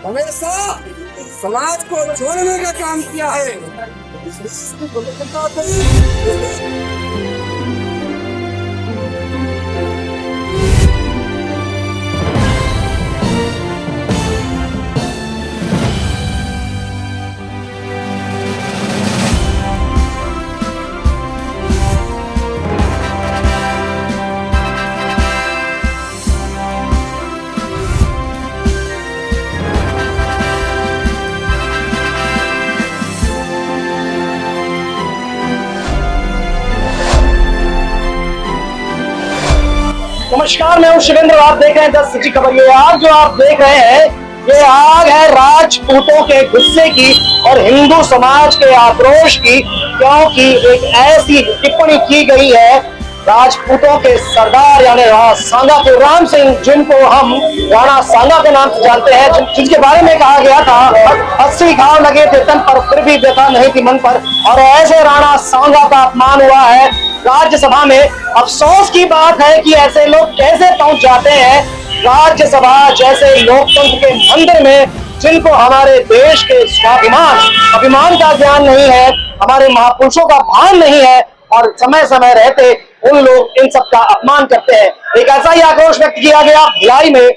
हमेशा समाज को जोड़ने का काम किया है। नमस्कार, मैं हूं शिवेंद्र। आप देख रहे हैं 10 सिटी खबर। ये आग जो आप देख रहे हैं, ये आग है राजपूतों के गुस्से की और हिंदू समाज के आक्रोश की, क्योंकि एक ऐसी टिप्पणी की गई है राजपूतों के सरदार यानी राणा सांगा के, राम सिंह, जिनको हम राणा सांगा के नाम से जानते हैं, जिनके बारे में कहा गया था 80 घाव लगे थे तन पर, फिर भी व्यथा नहीं थी मन पर। और ऐसे राणा सांगा का अपमान हुआ है राज्यसभा में। अफसोस की बात है कि ऐसे लोग कैसे पहुंच जाते हैं राज्यसभा जैसे लोकतंत्र के मंदिर में, जिनको हमारे देश के स्वाभिमान का ज्ञान नहीं है, हमारे महापुरुषों का भान नहीं है, और समय समय रहते उन लोग इन सब का अपमान करते हैं। एक ऐसा ही आक्रोश व्यक्त किया गया भिलाई में।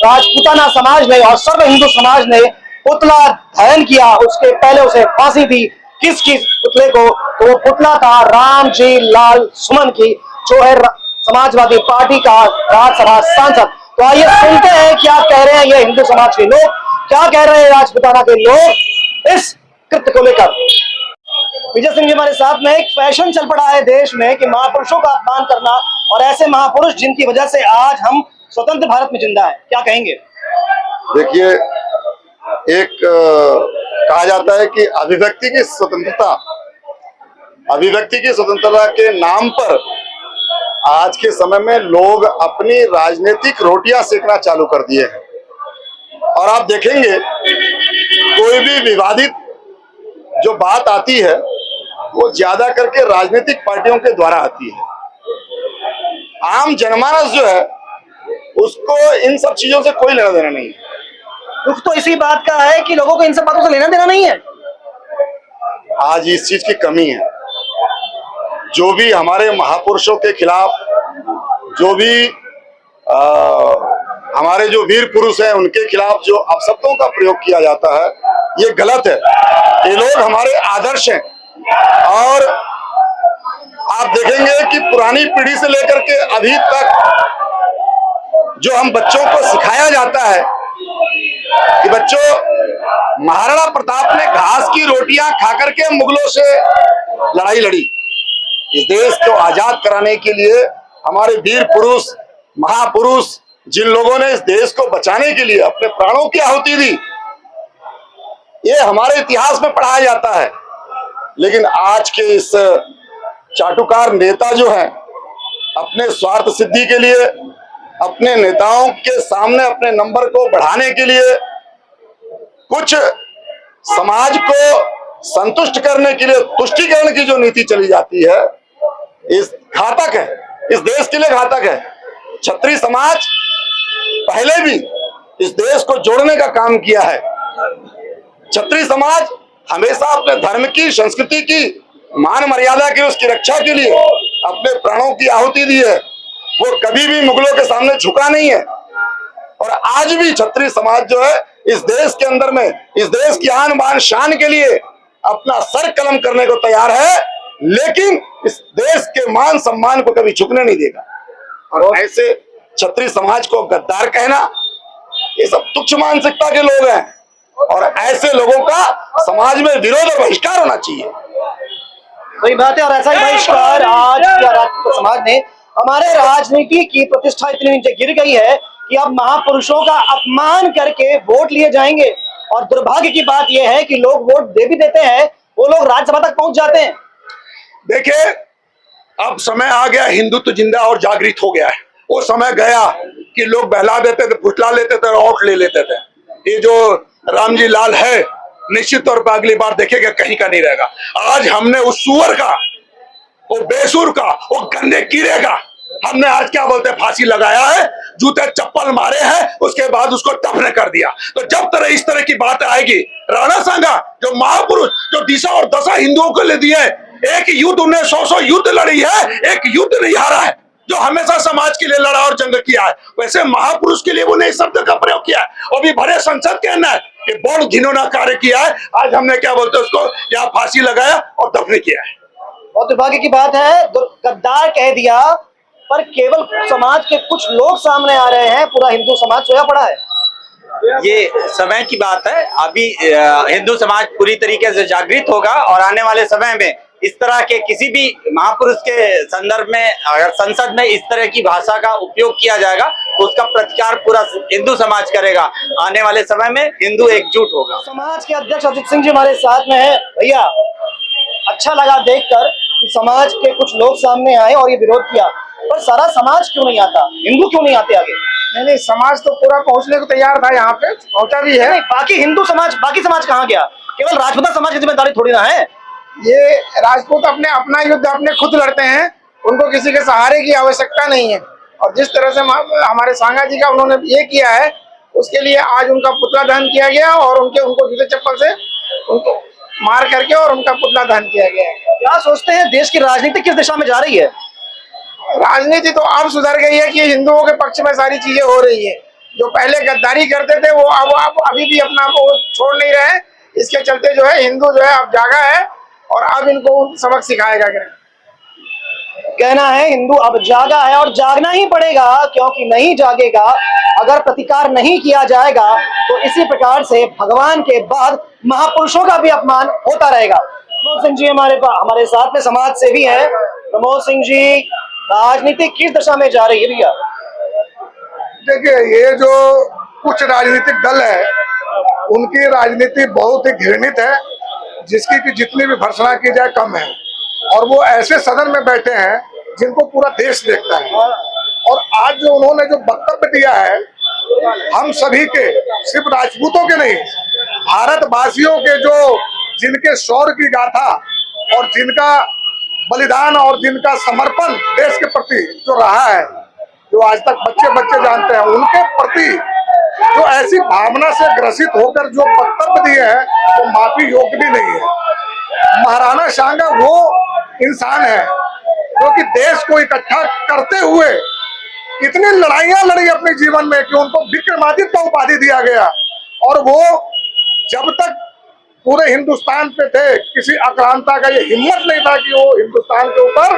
राजपूताना समाज ने और सर्व हिंदू समाज ने पुतला दहन किया, उसके पहले उसे फांसी दी। किस पुतले को? तो वो पुतला था राम जी लाल सुमन की, जो है समाजवादी पार्टी का राज्यसभा सांसद। तो आइए सुनते हैं क्या कह रहे हैं ये हिंदू समाज के लोग, क्या कह रहे हैं राजपूताना के लोग इस कृत्य को लेकर। विजय सिंह जी हमारे साथ में। एक फैशन चल पड़ा है देश में कि महापुरुषों का अपमान करना, और ऐसे महापुरुष जिनकी वजह से आज हम स्वतंत्र भारत में जिंदा है, क्या कहेंगे? देखिए, एक कहा जाता है कि अभिव्यक्ति की स्वतंत्रता के नाम पर आज के समय में लोग अपनी राजनीतिक रोटियां सेकना चालू कर दिए हैं। और आप देखेंगे कोई भी विवादित जो बात आती है वो ज्यादा करके राजनीतिक पार्टियों के द्वारा आती है। आम जनमानस जो है उसको इन सब चीजों से कोई लेना देना नहीं है। दुख तो इसी बात का है कि लोगों को इन सब बातों से लेना देना नहीं है। आज इस चीज की कमी है। जो भी हमारे महापुरुषों के खिलाफ, जो भी हमारे जो वीर पुरुष हैं उनके खिलाफ जो अपशब्दों का प्रयोग किया जाता है, ये गलत है। ये लोग हमारे आदर्श हैं। और आप देखेंगे कि पुरानी पीढ़ी से लेकर के अभी तक जो हम बच्चों को सिखाया जाता है कि बच्चों, महाराणा प्रताप ने घास की रोटियां खाकर के मुगलों से लड़ाई लड़ी। इस देश को आजाद कराने के लिए हमारे वीर पुरुष, महापुरुष, जिन लोगों ने इस देश को बचाने के लिए अपने प्राणों की आहुति दी, ये हमारे इतिहास में पढ़ाया जाता है। लेकिन आज के इस चाटुकार नेता जो हैं, अपने स्वार्थ सिद्धि के लिए, अपने नेताओं के सामने अपने नंबर को बढ़ाने के लिए, कुछ समाज को संतुष्ट करने के लिए तुष्टीकरण की जो नीति चली जाती है, इस घातक है, इस देश के लिए घातक है। क्षत्रिय समाज पहले भी इस देश को जोड़ने का काम किया है। क्षत्रिय समाज हमेशा अपने धर्म की, संस्कृति की, मान मर्यादा की, उसकी रक्षा के लिए अपने प्राणों की आहुति दी है। वो कभी भी मुगलों के सामने झुका नहीं है। और आज भी क्षत्रिय समाज जो है इस देश के अंदर में, इस देश की आन बान शान के लिए अपना सर कलम करने को तैयार है, लेकिन इस देश के मान सम्मान को कभी झुकने नहीं देगा। और ऐसे क्षत्रिय समाज को गद्दार कहना, ये सब तुच्छ मानसिकता के लोग हैं। और ऐसे लोगों का समाज में विरोध और बहिष्कार होना चाहिए। सही बात है। और ऐसा ही बहिष्कार आज राजपूत समाज ने, हमारे राजनीति की प्रतिष्ठा इतनी नीचे गिर गई है कि अब महापुरुषों का अपमान करके वोट लिए जाएंगे। और दुर्भाग्य की बात यह है कि लोग वोट दे भी देते हैं, वो लोग राज्यसभा तक पहुंच जाते हैं। देखिए, अब समय आ गया, हिंदुत्व जिंदा और जागृत हो गया है। वो समय गया कि लोग बहला देते थे, फुसला लेते थे, वोट ले लेते थे। ये जो राम जी लाल है, निश्चित तौर पर अगली बार देखेगा कहीं का नहीं रहेगा। आज हमने उस सुअर का, वो बेसुर का, वो गंदे कीड़े का हमने आज क्या बोलते फांसी लगाया है, जूते चप्पल मारे हैं, उसके बाद उसको दफन कर दिया। तो जब इस तरह की बात आएगी, राणा सांगा जो महापुरुष, जो दिशा और दशा हिंदुओं को ले दी है, एक युद्ध उन्हें 100 युद्ध लड़ी है, एक युद्ध नहीं हारा है, जो हमेशा समाज के लिए लड़ा और जंग किया है, वैसे महापुरुष के लिए वो नए शब्द का प्रयोग किया है। और भी भरे संसद कहना है कि बहुत घिनौना कार्य किया है। आज हमने क्या बोलते हैं उसको, यहाँ फांसी लगाया और दफन किया है। बहुत दुर्भाग्य की बात है, गद्दार कह दिया, पर केवल समाज के कुछ लोग सामने आ रहे हैं, पूरा हिंदू समाज सोया पड़ा है। ये समय की बात है, अभी हिंदू समाज पूरी तरीके से जागृत होगा और आने वाले समय में इस तरह के किसी भी महापुरुष के संदर्भ में अगर संसद में इस तरह की भाषा का उपयोग किया जाएगा तो उसका प्रतिकार पूरा हिंदू समाज करेगा। आने वाले समय में हिंदू एकजुट होगा। समाज के अध्यक्ष अजित सिंह जी हमारे साथ में है। भैया, अच्छा लगा देखकर कि समाज के कुछ लोग सामने आए और ये विरोध किया, पर सारा समाज क्यों नहीं आता, हिंदू क्यों नहीं आते आगे? नहीं, समाज तो पूरा पहुंचने को तैयार था, यहाँ पे पहुंचा भी है। बाकी हिंदू समाज, बाकी समाज कहाँ गया? केवल राजपूत समाज की जिम्मेदारी थोड़ी ना है। ये राजपूत अपना युद्ध अपने खुद लड़ते हैं, उनको किसी के सहारे की आवश्यकता नहीं है। और जिस तरह से हमारे सांगा जी का उन्होंने ये किया है, उसके लिए आज उनका पुतला दहन किया गया और उनको जूते चप्पल से उनको मार करके और उनका पुतला दहन किया गया है। क्या सोचते हैं देश की राजनीति किस दिशा में जा रही है? राजनीति तो अब सुधर गई है कि हिंदुओं के पक्ष में सारी चीजें हो रही है। जो पहले गद्दारी करते थे वो अब अभी भी अपना वो छोड़ नहीं रहे। इसके चलते जो है हिंदू जो है अब जागा है और अब इनको सबक सिखाएगा। कहना है हिंदू अब जागा है और जागना ही पड़ेगा, क्योंकि नहीं जागेगा, अगर प्रतिकार नहीं किया जाएगा तो इसी प्रकार से भगवान के बाद महापुरुषों का भी अपमान होता रहेगा। प्रमोद सिंह जी हमारे साथ में समाज सेवी है। प्रमोद सिंह जी, राजनीति किस दिशा में जा रही है भैया? देखिए, ये जो कुछ राजनीतिक दल है उनकी राजनीति बहुत ही घृणित है, जिसकी कि जितनी भी भर्त्सना की जाए कम है। और वो ऐसे सदन में बैठे हैं जिनको पूरा देश देखता है। और आज जो उन्होंने जो वक्तव्य दिया है, हम सभी के, सिर्फ राजपूतों के नहीं, भारतवासियों के जो जिनके शौर्य की गाथा और जिनका बलिदान और जिनका समर्पण देश के प्रति जो रहा है, जो आज तक बच्चे जानते हैं, उनके प्रति जो ऐसी भावना से ग्रसित होकर जो वक्तव्य दिए हैं वो माफी योग्य भी नहीं है। महाराणा सांगा वो इंसान है जो कि देश को इकट्ठा करते हुए इतनी लड़ाइयां लड़ी अपने जीवन में कि उनको विक्रमादित्य का उपाधि दिया गया। और वो जब तक पूरे हिंदुस्तान पे थे, किसी आक्रांता का ये हिम्मत नहीं था कि वो हिंदुस्तान के ऊपर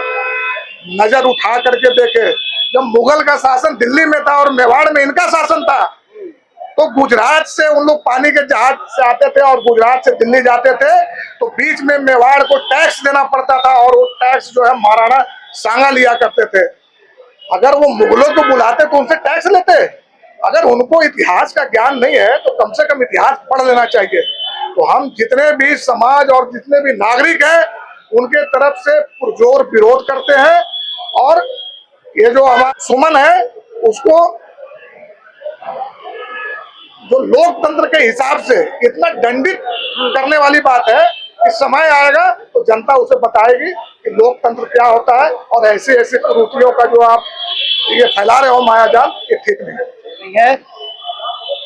नजर उठा करके देखे। जब मुगल का शासन दिल्ली में था और मेवाड़ में इनका शासन था, तो गुजरात से उन लोग पानी के जहाज से आते थे और गुजरात से दिल्ली जाते थे, तो बीच में मेवाड़ को टैक्स देना पड़ता था और वो टैक्स जो है महाराणा सांगा लिया करते थे। अगर वो मुगलों को बुलाते तो उनसे टैक्स लेते। अगर उनको इतिहास का ज्ञान नहीं है तो कम से कम इतिहास पढ़ लेना चाहिए। तो हम जितने भी समाज और जितने भी नागरिक हैं उनके तरफ से पुरजोर विरोध करते हैं। और ये जो हमारा सुमन है उसको जो लोकतंत्र के हिसाब से इतना दंडित करने वाली बात है कि समय आएगा तो जनता उसे बताएगी कि लोकतंत्र क्या होता है। और ऐसे ऐसे कुरीतियों का जो आप ये फैला रहे हो मायाजाल, ये ठीक नहीं है।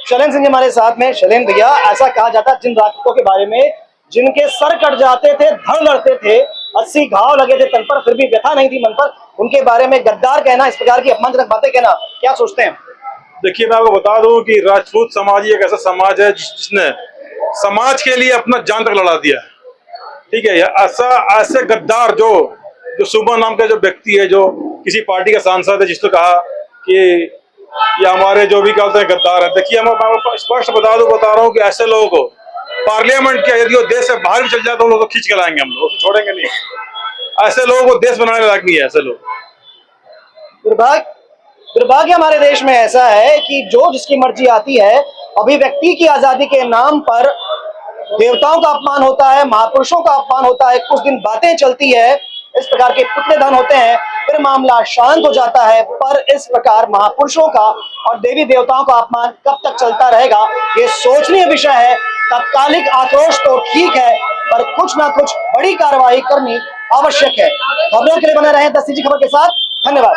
शैलेंद्र सिंह जी हमारे साथ में। शैलेंद्र भैया, ऐसा कहा जाता है जिन राजपूतों के बारे में जिनके सर कट जाते थे, धड़ लड़ते थे, 80 घाव लगे थे तन पर, फिर भी व्यथा नहीं थी मन पर, उनके बारे में गद्दार कहना, इस प्रकार की अपमानजनक बातें कहना, क्या सोचते हैं? देखिए, मैं आपको बता दूं कि राजपूत समाज एक ऐसा समाज है जिसने समाज के लिए अपना जान तक लड़ा दिया है। ठीक है, ऐसे गद्दार जो सुमन नाम का जो व्यक्ति है, जो किसी पार्टी का सांसद है, जिसने कहा कि ये हमारे जो भी कहते हैं गद्दार है। देखिए, मैं स्पष्ट बता रहा हूँ कि ऐसे लोगों को पार्लियामेंट के, यदि वो देश से बाहर भी चल जाए तो हम लोग खींच के लाएंगे, हम लोग छोड़ेंगे नहीं। ऐसे लोगों को देश बनाने लायक नहीं है ऐसे लोग। दुर्भाग्य हमारे देश में ऐसा है कि जो जिसकी मर्जी आती है, अभिव्यक्ति की आजादी के नाम पर देवताओं का अपमान होता है, महापुरुषों का अपमान होता है, कुछ दिन बातें चलती है, इस प्रकार के पुतले दहन होते हैं, फिर मामला शांत हो जाता है। पर इस प्रकार महापुरुषों का और देवी देवताओं का अपमान कब तक चलता रहेगा, ये सोचनीय विषय है। तत्कालिक आक्रोश तो ठीक है, पर कुछ ना कुछ बड़ी कार्रवाई करनी आवश्यक है। खबरों के लिए बने रहें 10 खबर के साथ। धन्यवाद।